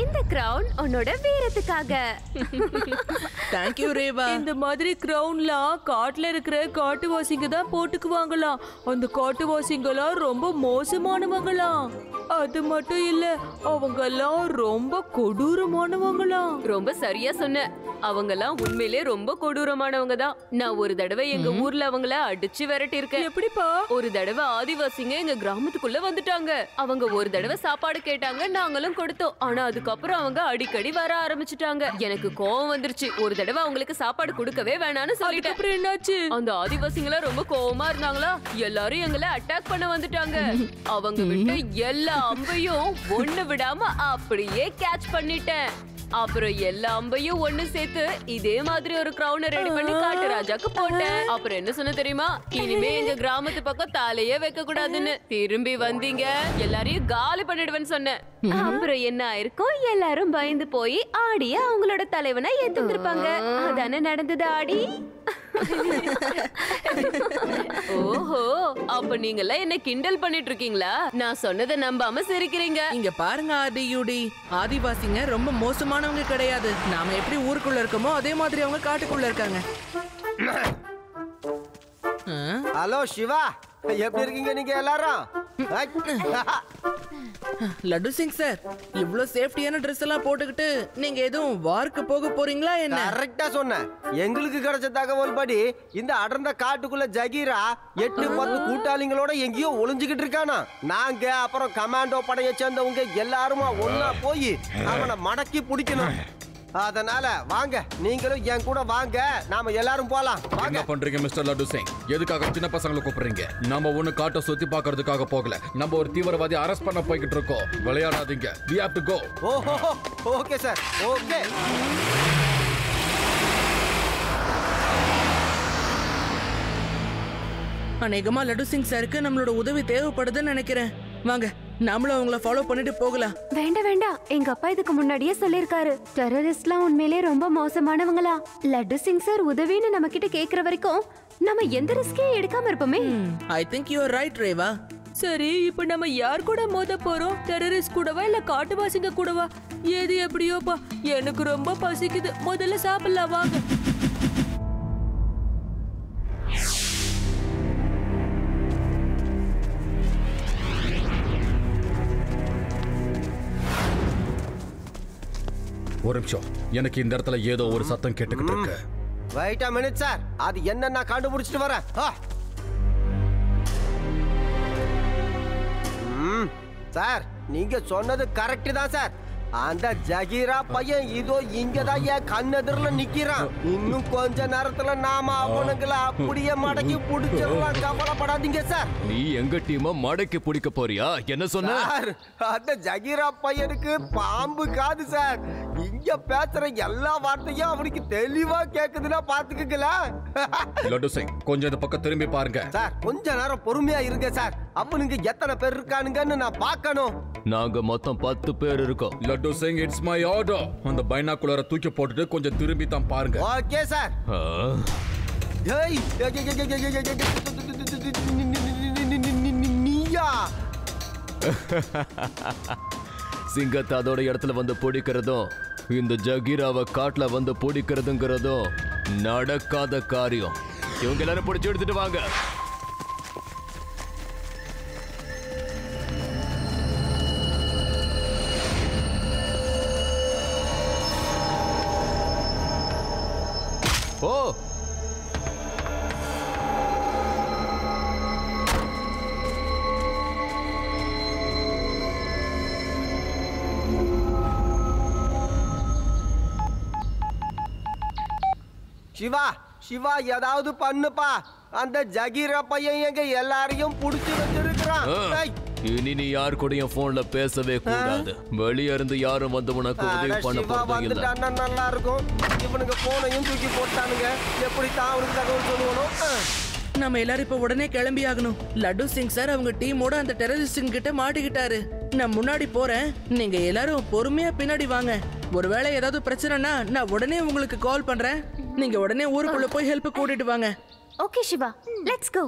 இந்த கிரவுன் உன்னோட வீரத்துக்காக. Thank you Rewa. இந்த மாதிரி கிரவுன்லாம் காட்டுல இருக்கிற காட்டுவாசிங்க தான் போட்டுக்குவாங்களாம். அந்த காட்டுவாசிங்கலாம் ரொம்ப மோசமானவங்களாம். அது மட்டும் இல்ல, அவங்க எல்லாம் ரொம்ப கொடூரமானவங்களாம். ரொம்ப சரியா சொன்ன. அவங்கெல்லாம் உண்மையிலே ரொம்ப கொடூரமானவங்க தான். நான் ஒரு தடவை எங்க ஊர்ல அவங்கள அடிச்சு விரட்டி இருக்கேன். எப்படிப்பா? ஒரு தடவை ஆதிவாசிங்க எங்க கிராமத்துக்குள்ள வந்துட்டாங்க. அவங்க ஒரு தடவை சாப்பாடு கேட்டாங்க, நாங்களும் கொடுத்தோம். ஆனா அதுக்கப்புறம் அவங்க அடிக்கடி வர ஆரம்பிச்சுட்டாங்க. எனக்கு கோவம் வந்துருச்சு. ஒரு தடவை அவங்களுக்கு சாப்பாடு கொடுக்கவே வேணாம்னு சொல்லிட்டேன். அப்புறம் என்னாச்சு? அந்த ஆதிவாசிங்களா ரொம்ப கோவமா இருந்தாங்களா, எல்லாரும் எங்களை அட்டாக் பண்ண வந்துட்டாங்க. அவங்க விட்டு எல்லா அம்பையும் ஒண்ணு விடாம அப்படியே கேட்ச் பண்ணிட்டேன். அப்புறம் எல்லா அம்பையும் ஒண்ணு சேர்த்து இதே மாதிரி ஒரு கிரவுனை ரெடி பண்ணி காட்டு ராஜாக்கு போட்டேன். அப்புறம் என்ன சொன்ன தெரியுமா? இனிமே எங்க கிராமத்து பக்கம் தலையே வைக்க கூடாதுன்னு. திரும்பி வந்தீங்க எல்லாரையும் காலி பண்ணிடுவேன்னு சொன்னேன். அப்புறம் என்ன ஆயிருக்கும்? எல்லாரும் பயந்து போய் ஆடிய அவங்களோட தலைவனை ஏத்துக்கிருப்பாங்க. அதானே நடந்தது ஆடி. ஓஹோ, அப்ப நீங்க எல்லாம் என்ன கிண்டல் பண்ணிட்டு இருக்கீங்களா? நான் சொன்னதை நம்பாம சிரிக்கிறீங்க. இங்க பாருங்க ஆதியுடி, ஆதிவாசிங்க ரொம்ப மோசமானவங்க கிடையாது. நாம எப்படி ஊருக்குள்ள இருக்கோமோ அதே மாதிரி அவங்க காட்டுக்குள்ள இருக்காங்க. ஹலோ சிவா, எப்படி இருக்கீங்க நீங்க எல்லாரும்? லட்டு சிங் சார், இவ்ளோ சேஃப்டியான ட்ரெஸ் எல்லாம் போட்டுக்கிட்டு நீங்க எதுவும் வார்க்கு போக போறீங்களா என்ன? கரெக்டா சொன்ன. எங்களுக்கு கிடைச்ச தகவல் படி இந்த அடர்ந்த காட்டுக்குள்ள ஜகீரா 8-10 கூட்டாளிங்களோட எங்கேயோ ஒளிஞ்சுக்கிட்டு இருக்கானா. நாங்க அப்புறம் கமாண்டோ படையை சேர்ந்தவங்க எல்லாருமா ஒன்னா போய் அவனை மடக்கி பிடிக்கணும். அதனால வாங்க, நீங்களும் என் கூட வாங்க, நாம எல்லாரும் போலாம். என்ன பண்றீங்க மிஸ்டர் லட்டு சிங்? எதுக்காக சின்ன பசங்களை கூப்பிடுறீங்க? நம்ம ஒண்ணு காட்ட சுத்தி பாக்குறதுக்காக போகல. நம்ம ஒரு தீவிரவாதி அரெஸ்ட் பண்ண போய்கிட்டு இருக்கோம். விளையாடாதீங்க. We have to go. ஓஹோ, ஓகே சார், ஓகே. அநேகமா லட்டு சிங் சாருக்கு நம்மளோட உதவி தேவைப்படுதுன்னு நினைக்கிறேன். வாங்க, நாமளும் அவங்கள ஃபாலோ பண்ணிட்டு போகலாம். வேண்டாம் வேண்டாம், எங்க அப்பா இதுக்கு முன்னாடியே சொல்லிருக்காரு, டெரரிஸ்ட்லாம் உண்மையிலே ரொம்ப மோசமானவங்களா. லட்டு சிங் சார் உதவின்னு நம்ம கிட்ட கேக்குற வரைக்கும் நம்ம எந்த ரிஸ்கையும் எடுக்காம இருப்போமே. I think you are right Reva. சரி, இப்ப நம்ம யார் கூட மோத போறோம்? டெரரிஸ்ட் கூடவா இல்ல காட்டுவாசிங்க கூடவா? எது எப்படியோப்பா, எனக்கு ரொம்ப பசிக்குது. முதல்ல சாப்பிடலாம் வாங்க. ஒரு நிமிஷம், எனக்கு இந்த இடத்துல ஏதோ ஒரு சத்தம் கேட்டுக்கிட்டு இருக்கு. வெயிட் a minute சார், அது என்ன நான் கண்டுபிடிச்சிட்டு வரேன். சார், நீங்க சொன்னது கரெக்ட் தான் சார். அந்த ஜகீரா பையன் இதோ இங்கதான் என் கண்ணெதிரில நிக்கிறான். இன்னும் கொஞ்ச நேரத்துல நாம அவனுங்களை அப்படியே மடக்கி புடிச்சிடலாம். கவலைப்படாதீங்க சார். நீ எங்க டீமை மடக்கி பிடிக்க போறியா? என்ன சொன்ன? சார், அந்த ஜகீரா பையனுக்கு பாம்பு காது சார். இங்க பேசுற எல்லா வார்த்தையும் அவனுக்கு தெளிவா கேக்குதுன்னா பாத்துக்கல. லட்டு சிங், கொஞ்சம் இந்த பக்கம் திரும்பி பாருங்க. சார், கொஞ்ச நேரம் பொறுமையா இருங்க சார். அவனுக்கு எத்தனை பேர் இருக்கானுங்கன்னு நான் பார்க்கணும். நாங்க மொத்தம் 10 பேர் இருக்கோம். Laddu Singh, it's my order. அந்த பைனாகுலரை தூக்கி போட்டுட்டு கொஞ்சம் திரும்பி தான் பாருங்க. Okay sir. ஏய், நீயா? சிங்கத்தை அதோட இடத்துல வந்து பிடிக்கிறதும் இந்த ஜகீராவை காட்டுல வந்து பிடிக்கிறதுங்கிறதும் நடக்காத காரியம். இவங்க எல்லாரும் பிடிச்சு எடுத்துட்டு வாங்க. ஓ, சிவா, சிவா, ஏதாவது பண்ணுப்பா. அந்த ஜகீரா பையன் எங்க எல்லாரையும் புடிச்சு வச்சிருக்கான். இனி நீ யார் கூடயும் போன்ல பேசவே கூடாது. வெளியே இருந்து யாரும் வந்து உனக்கு உதவி பண்ண போறது இல்ல. நல்லா இருக்கும். இவனுங்க போனையும் தூக்கி போட்டானுங்க. எப்படி தான் அவனுக்கு தகவல் சொல்லுவனும்? நம்ம எல்லாரும் இப்ப உடனே கிளம்பி ஆகணும். லட்டு சிங் சார் அவங்க டீமோட அந்த டெரரிஸ்ட் கிட்ட மாட்டிக்கிட்டாரு. நான் முன்னாடி போறேன், நீங்க எல்லாரும் பொறுமையா பின்னாடி வாங்க. ஒருவேளை ஏதாவது பிரச்சனைனா நான் உடனே உங்களுக்கு கால் பண்றேன். நீங்க உடனே ஊருக்குள்ள போய் ஹெல்ப் கூட்டிட்டு வாங்க. Okay Shiva, let's go.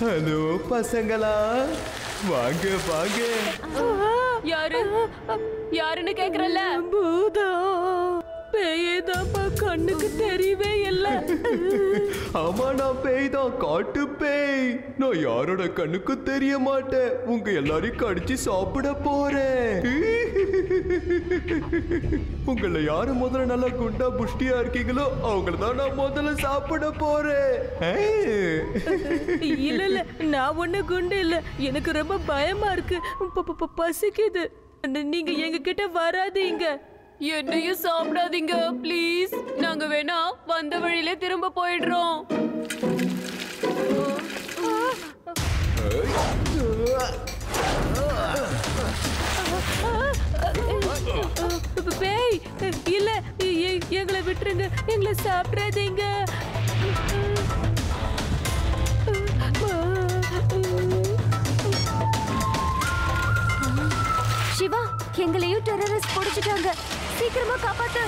Hello பசங்களா, வாங்க வாங்க. யாரு யாருன்னு கேக்குறல்ல? பூதம் பேயதாப்பா, கண்ணுக்கு தெரியவே இல்லை. ஆமா, நான் பேய் தான், காட்டு பேய். நான் யாரோட கண்ணுக்கு தெரிய மாட்டேன். உங்க எல்லாரையும் கடிச்சு சாப்பிட போறேன். உங்களை யாரு முதல்ல நல்லா குண்டா புஷ்டியா இருக்கீங்களோ அவங்கள தான் நான் முதல்ல சாப்பிட போறேன். இல்ல இல்ல, நான் ஒண்ணு குண்டு இல்ல. எனக்கு ரொம்ப பயமா இருக்கு, பசிக்குது. நீங்க எங்க கிட்ட வராதீங்க. என்னையும் சாப்பிடாதீங்க ப்ளீஸ். நாங்க வேணா வந்த வழியிலே திரும்ப போயிடுறோம். பேய் இல்ல, எங்களை விட்டுருங்க, எங்களை சாப்பிடாதீங்க. சிவா, எங்களையும் டெரரிஸ்ட் பிடிச்சிட்டாங்க. சீக்கிரமா காப்பாத்து.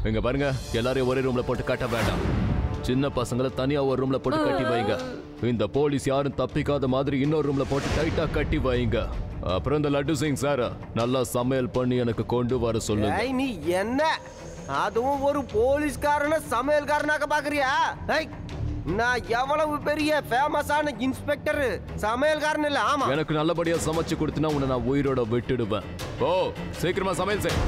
இங்க பாருங்க, எல்லாரையும் ஒரே ரூம்ல போட்டு கட்ட வேண்டாம். சின்ன பசங்களை தனியா ஒரு ரூம்ல போட்டு கட்டி வைங்க. இந்த போலீஸ் யாரும் தப்பிக்காத மாதிரி இன்னொரு ரூம்ல போட்டு டைட்டா கட்டி வைங்க. அப்புறம் இந்த லட்டு சிங் சார் நல்லா சமையல் பண்ணி எனக்கு கொண்டு வர சொல்லுங்க. நீ என்ன அதுவும் ஒரு போலீஸ்காரன சமையல்காரனாக பாக்குறியா? நான் எவ்வளவு பெரிய ஃபேமஸான இன்ஸ்பெக்டர், சமையல்காரன் இல்ல. ஆமா, எனக்கு நல்லபடியா சமைச்சு கொடுத்தினா உன்னை நான் உயிரோட விட்டுடுவேன். ஓ, சீக்கிரமா சமையல் செய்.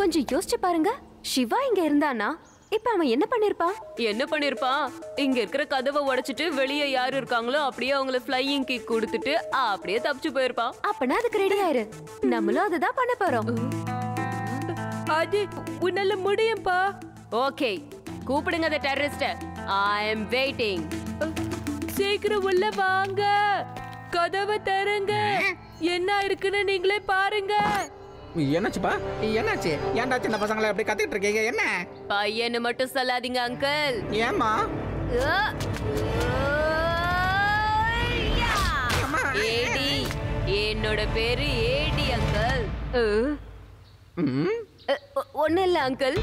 கொஞ்சம் யோசிச்சு பாருங்க. சிவா இங்க இருந்தானா இப்ப அவன் என்ன பண்ணிருப்பான்? என்ன பண்ணிருப்பான்? இங்க இருக்கிற கதவை உடைச்சிட்டு வெளியே யாரு இருக்காங்களோ அப்படியே அவங்கள ஃப்ளையிங் கிக் கொடுத்துட்டு அப்படியே தப்பிச்சு போயிருப்பான். அப்பனா அதுக்கு ரெடி ஆயிரு. நம்மளும் அதுதான் பண்ண போறோம். அது உன்னால முடியும்பா. ஓகே, கூப்பிடுங்க அந்த டெரரிஸ்ட. ஐ அம் வெயிட்டிங். சீக்கிரம் உள்ள வாங்க, கதவை தரங்க. என்ன இருக்குன்னு நீங்களே பாருங்க. என்னாச்சுப்பா? என்னாச்சு? ஏன்டா சின்ன பசங்களை அப்படி கத்திட்டு இருக்கீங்க? என்ன பையன்னு மட்டும் சொல்லாதீங்க அங்கிள். ஏமா? ஏடி, என்னோட பேரு ஏடி அங்கிள். ஒண்ணு இல்ல அங்கிள்,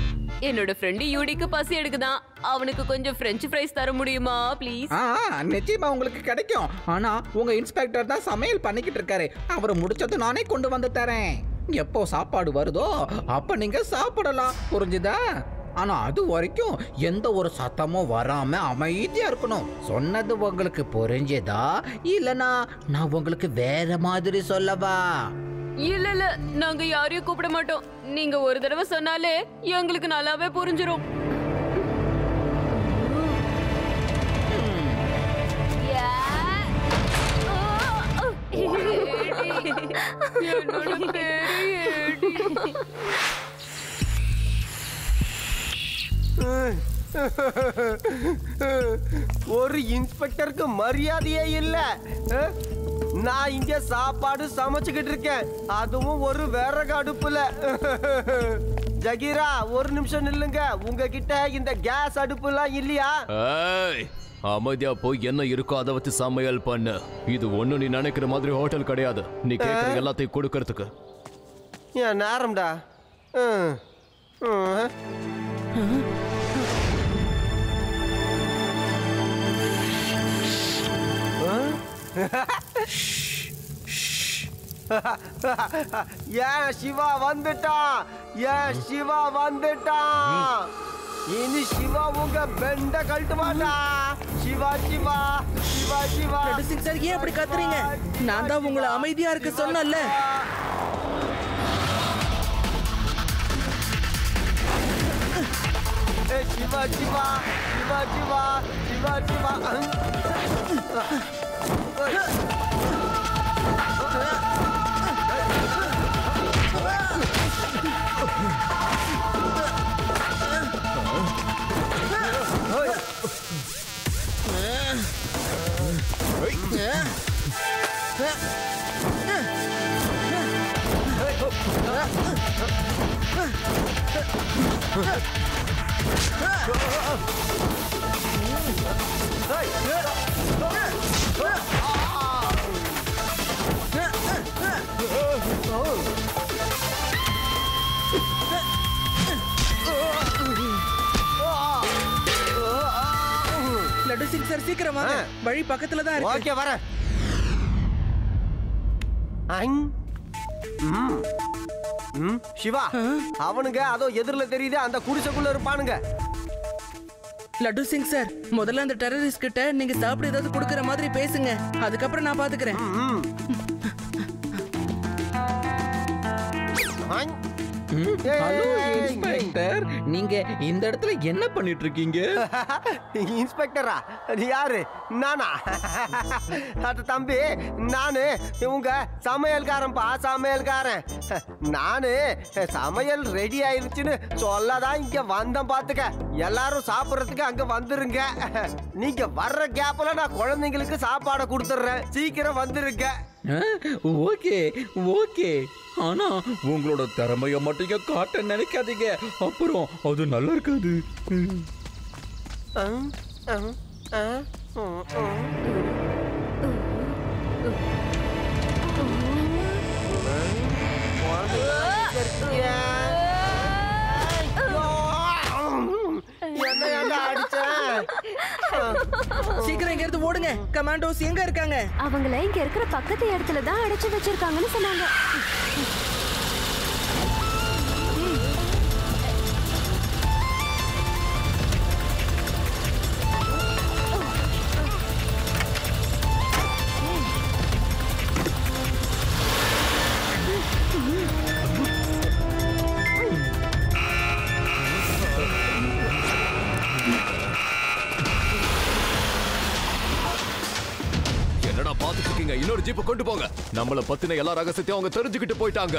என்னோட ஃப்ரெண்டு யூடிக்கு பசி எடுக்குதான். அவனுக்கு கொஞ்சம் பிரெஞ்சு ஃப்ரைஸ் தர முடியுமா ப்ளீஸ்? நிச்சயமா உங்களுக்கு கிடைக்கும். ஆனா உங்க இன்ஸ்பெக்டர் தான் சமையல் பண்ணிக்கிட்டு இருக்காரு. அவரை முடிச்சது நானே கொண்டு வந்து தரேன். எப்போ சாப்பாடு வருதோ அப்ப நீங்க சாப்பிடலாம், புரிஞ்சுதா? ஆனா அது வரைக்கும் எந்த ஒரு சத்தமும் வராம அமைதியா இருக்கணும். சொன்னது உங்களுக்கு புரிஞ்சதா? இல்லனா நான் உங்களுக்கு வேற மாதிரி சொல்லவா? இல்ல இல்ல, நாங்க யாரையும் கூப்பிட மாட்டோம். நீங்க ஒரு தடவை சொன்னாலே எங்களுக்கு நல்லாவே புரிஞ்சிரும். என்னோட பேரு ஏடி. ஒரு இன்ஸ்பெக்டருக்கு மரியாதையே இல்ல. நான் இங்க சாப்பாடு சமைச்சுக்கிட்டு இருக்கேன், அதுவும் ஒரு விறகு அடுப்புல. ஜகீரா, ஒரு நிமிஷம் நில்லுங்க. உங்ககிட்ட இந்த கேஸ் அடுப்புலாம் இல்லையா? அமைதியா போய் என்ன இருக்கோ அதை வச்சு சமையல் பண்ணு. இது ஒண்ணு நீ நினைக்கிற மாதிரி ஹோட்டல் கிடையாது. நீ கேட்கற எல்லாத்தையும் கொடுக்கறதுக்கு. ஏன் நேரம்டா. ஏன் சிவா வந்துட்டான்? ஏன் சிவா வந்துட்டான்? இனி சிவா உங்க பெண்ட கழட்டுவாடா. சிவா சிவா சிவா சிவா. சார், ஏன் அப்படி கத்துறீங்க? நான் தான் உங்களை அமைதியா இருக்க சொன்னேன்ல. சிவா சிவா சிவா சிவா சிவா சிவா லட்டு சிங் சார் சீக்கிரம் வாங்க. வழி பக்கத்துல தான் இருக்கு. ஓகே வரேன். சிவா அவனுங்க அதோ எதிரில தெரியுது அந்த குடிசைக்குள்ள இருப்பானுங்க. லட்டு சிங் சார் முதல்ல அந்த டெரரிஸ்ட் கிட்ட நீங்க சாப்பிட ஏதாவது கொடுக்கற மாதிரி பேசுங்க. அதுக்கப்புறம் நான் பாத்துக்கிறேன். ஹலோ இன்ஸ்பெக்டர், நீங்க இந்த இடத்துல என்ன பண்ணிட்டு இருக்கீங்க? இன்ஸ்பெக்டரா? யாரு? நானா? அது தம்பி, நானு உங்க சமையல்காரன்பா, சமையல்காரன். நானு சமையல் ரெடி ஆயிருச்சுன்னு சொல்லதான் இங்க வந்தேன். பாத்துக்க, எல்லாரும் சாப்பிடறதுக்கு அங்க வந்துருங்க. நீங்க வர்ற கேப்ல நான் குழந்தைங்களுக்கு சாப்பாடை கொடுத்துட்றேன். சீக்கிரம் வந்துருங்க. ஓகே ஓகே, ஆனா உங்களோட திறமைய மட்டும் காட்ட நினைக்காதீங்க, அப்புறம் அது நல்லா இருக்காது. சீக்கிரம் இங்க இருந்து ஓடுங்க. கமாண்டோஸ் எங்க இருக்காங்க? அவங்கள இங்க இருக்கிற பக்கத்து இடத்துல தான் அடைச்சு வச்சிருக்காங்கன்னு சொன்னாங்க. பாத்துட்டு இருக்கீங்க? இன்னொரு ஜீப் கொண்டு போங்க. நம்மள பத்தின எல்லா ரகசியத்தையும் அவங்க தெரிஞ்சுக்கிட்டு போயிட்டாங்க.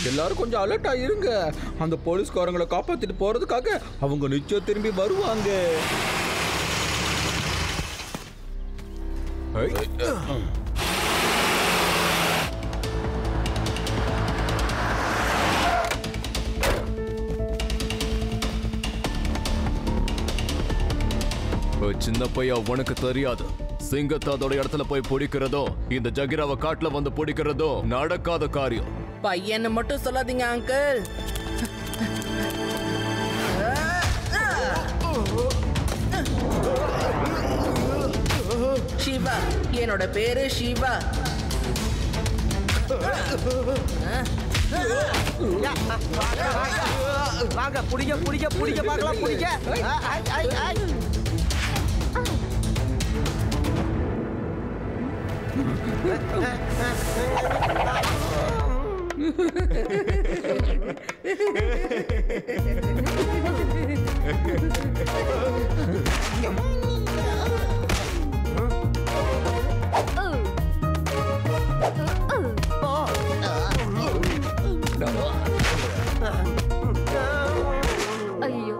எல்லாரும் கொஞ்சம் அலர்ட்டா இருங்க. அந்த போலீஸ்காரங்களை காப்பாத்திட்டு போறதுக்காக அவங்க நிச்சயம் திரும்பி வருவாங்க. சின்ன பையா, உனக்கு தெரியாது, சிங்கத்தை அதோட இடத்துல போய் பிடிக்கிறதோ இந்த ஜகிராவை காட்டுல வந்து பிடிக்கிறதோ நடக்காத காரியம். பையன்னு மட்டும் சொல்லாதீங்க அங்கிள். சிவா, என்னோட பேரு சிவா. வாங்க புடிங்க புடிங்க புடிங்க பார்க்கலாம் புடிங்க ஐயோ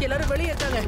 எல்லாரும் வெளியே இருக்காங்க.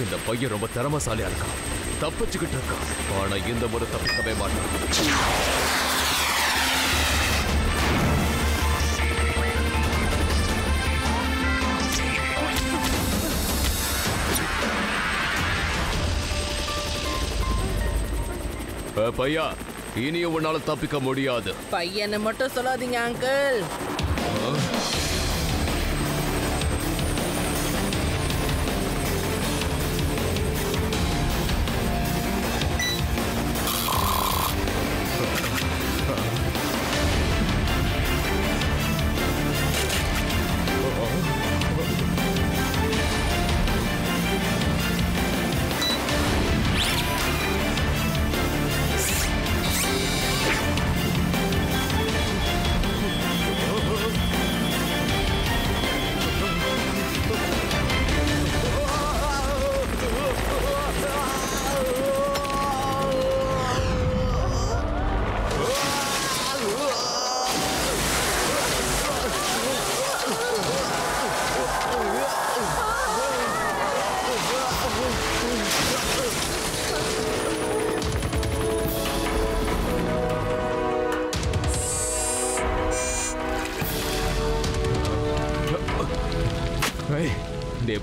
இந்த பையன் ரொம்ப திறமசாலியா இருக்கான், தப்பிச்சுக்கிட்டு இருக்கான். ஆனா இந்த முறை தப்பிக்கவே மாட்டான். பையா, இனியும் உன்னால தப்பிக்க முடியாது. பையனை மட்டும் சொல்லாதீங்க அங்கிள்.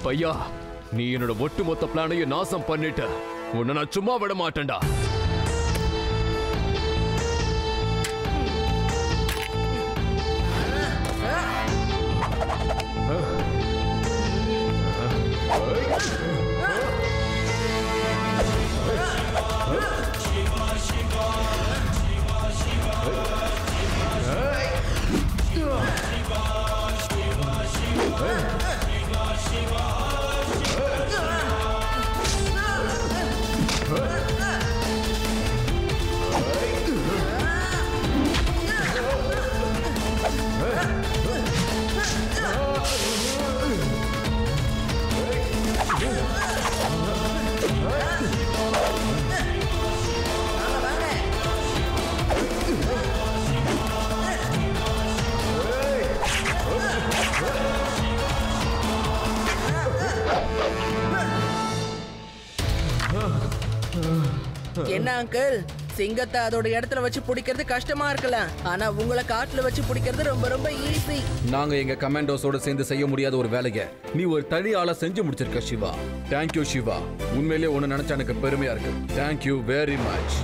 பையா, நீ என்னோட ஒட்டுமொத்த பிளானையும் நாசம் பண்ணிட்ட. உன்னை நான் சும்மா விட மாட்டேன்டா. என்ன அங்கிள், சிங்கத்தை அதோட இடத்துல வச்சு பிடிக்கிறது கஷ்டமா இருக்கலாம், ஆனா உங்களை காட்டுல வச்சு பிடிக்கிறது ரொம்ப ரொம்ப ஈஸி. நாங்க எங்க கமாண்டோஸோட சேர்ந்து செய்ய முடியாத ஒரு வேலையை நீ ஒரு தனி ஆளா செஞ்சு முடிச்சிருக்க சிவா. தேங்க்யூ சிவா, உண்மையிலேயே ஒன்னு நினைச்சா எனக்கு பெருமையா இருக்கு. Thank you very much.